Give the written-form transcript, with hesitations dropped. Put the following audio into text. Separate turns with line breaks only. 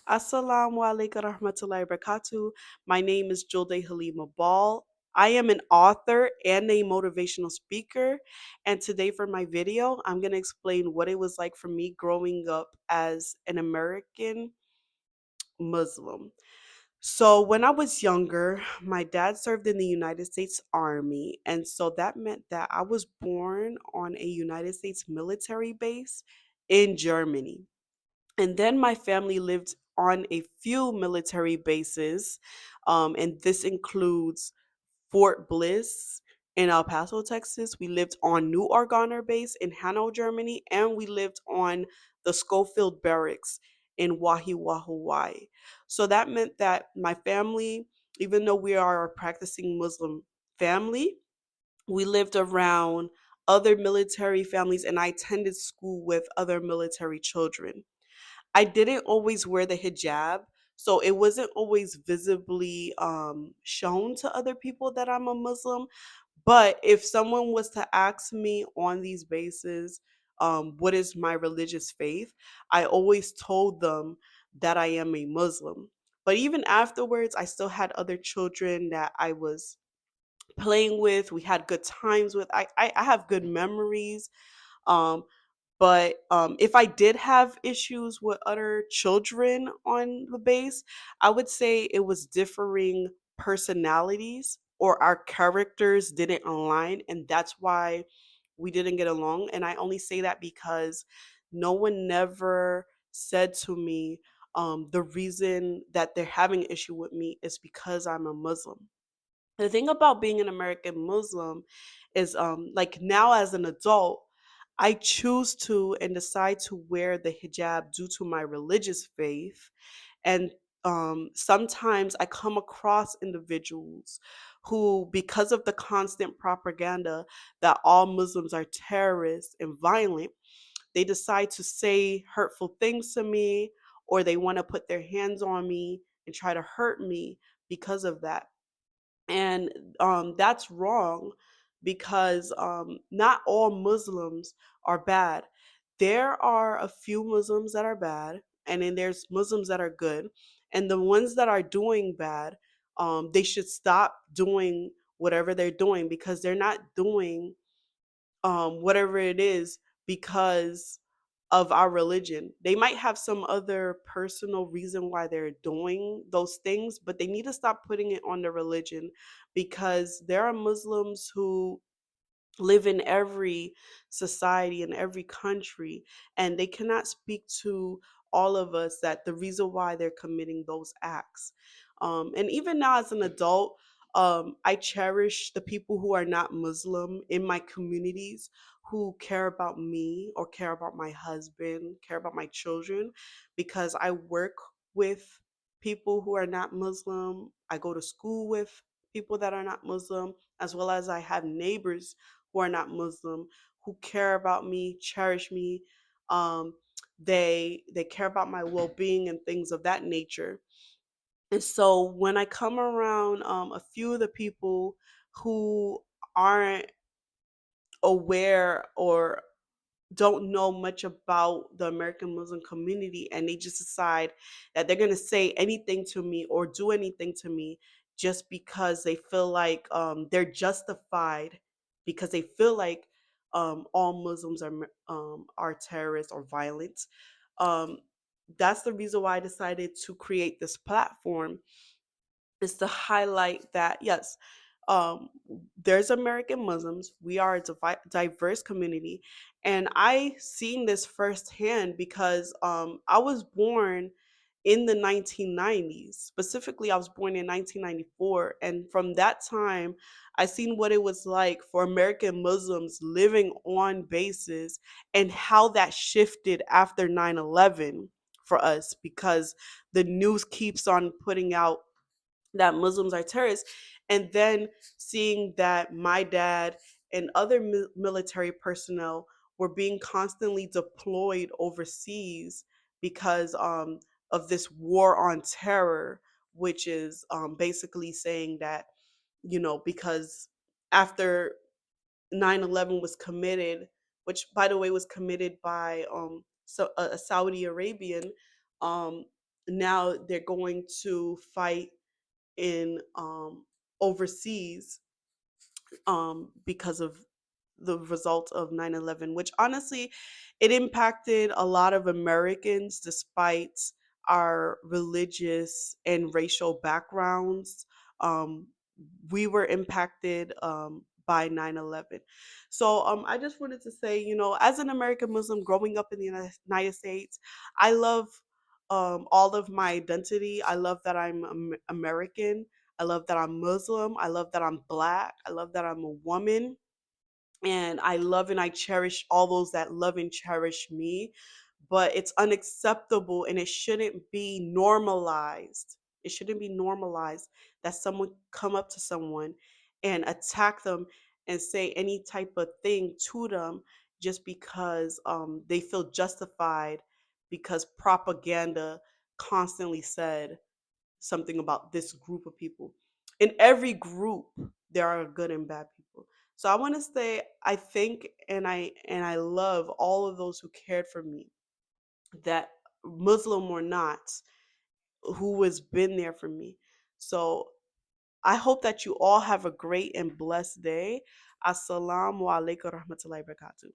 Assalamu alaikum rahmatullahi wabarakatuh. My name is Julde Halima Ball. I am an author and a motivational speaker. And today, for my video, I'm going to explain what it was like for me growing up as an American Muslim. So, when I was younger, my dad served in the United States Army. And so that meant that I was born on a United States military base in Germany. And then my family lived on a few military bases, and this includes Fort Bliss in El Paso, Texas. We lived on New Argonner Base in Hanau, Germany, and we lived on the Schofield Barracks in Wahiwa, Hawaii. So that meant that my family, even though we are a practicing Muslim family, we lived around other military families, and I attended school with other military children. I didn't always wear the hijab, so it wasn't always visibly shown to other people that I'm a Muslim. But if someone was to ask me on these bases, what is my religious faith, I always told them that I am a Muslim. But even afterwards, I still had other children that I was playing with. We had good times with. I have good memories. Um, but if I did have issues with other children on the base, I would say it was differing personalities or our characters didn't align, and that's why we didn't get along. And I only say that because no one never said to me, the reason that they're having an issue with me is because I'm a Muslim. The thing about being an American Muslim is like now as an adult, I choose to and decide to wear the hijab due to my religious faith. And sometimes I come across individuals who, because of the constant propaganda that all Muslims are terrorists and violent, they decide to say hurtful things to me, or they want to put their hands on me and try to hurt me because of that. And that's wrong because not all Muslims are bad. There are a few Muslims that are bad, and then there's Muslims that are good. And the ones that are doing bad, they should stop doing whatever they're doing because they're not doing whatever it is because of our religion. They might have some other personal reason why they're doing those things, but they need to stop putting it on the religion because there are Muslims who live in every society in every country, and they cannot speak to all of us that the reason why they're committing those acts. And even now as an adult, I cherish the people who are not Muslim in my communities, who care about me or care about my husband, care about my children, because I work with people who are not Muslim. I go to school with people that are not Muslim, as well as I have neighbors who are not Muslim, who care about me, cherish me. Um, they care about my well being and things of that nature. And so when I come around a few of the people who aren't aware or don't know much about the American Muslim community, and they just decide that they're going to say anything to me or do anything to me just because they feel like they're justified, because they feel like all Muslims are terrorists or violent. Um, that's the reason why I decided to create this platform, is to highlight that yes, um, there's American Muslims. We are a diverse community, and I seen this firsthand because I was born in the 1990s. Specifically, I was born in 1994, and from that time, I seen what it was like for American Muslims living on bases and how that shifted after 9/11 for us because the news keeps on putting out that Muslims are terrorists, and then seeing that my dad and other military personnel were being constantly deployed overseas because of this war on terror, which is basically saying that, because after 9/11 was committed, which by the way was committed by a Saudi Arabian, um, now they're going to fight in overseas because of the result of 9/11, which honestly, it impacted a lot of Americans despite our religious and racial backgrounds. Um, we were impacted by 9/11. So I just wanted to say, as an American Muslim growing up in the United States, I love all of my identity. I love that I'm American. I love that I'm Muslim. I love that I'm Black. I love that I'm a woman. And I love and I cherish all those that love and cherish me. But it's unacceptable and it shouldn't be normalized. It shouldn't be normalized that someone come up to someone and attack them and say any type of thing to them just because they feel justified because propaganda constantly said something about this group of people. In every group, there are good and bad people. So I want to say I think and I love all of those who cared for me, that Muslim or not, who has been there for me. So I hope that you all have a great and blessed day. Assalamu alaikum rahmatullahi wabarakatuh.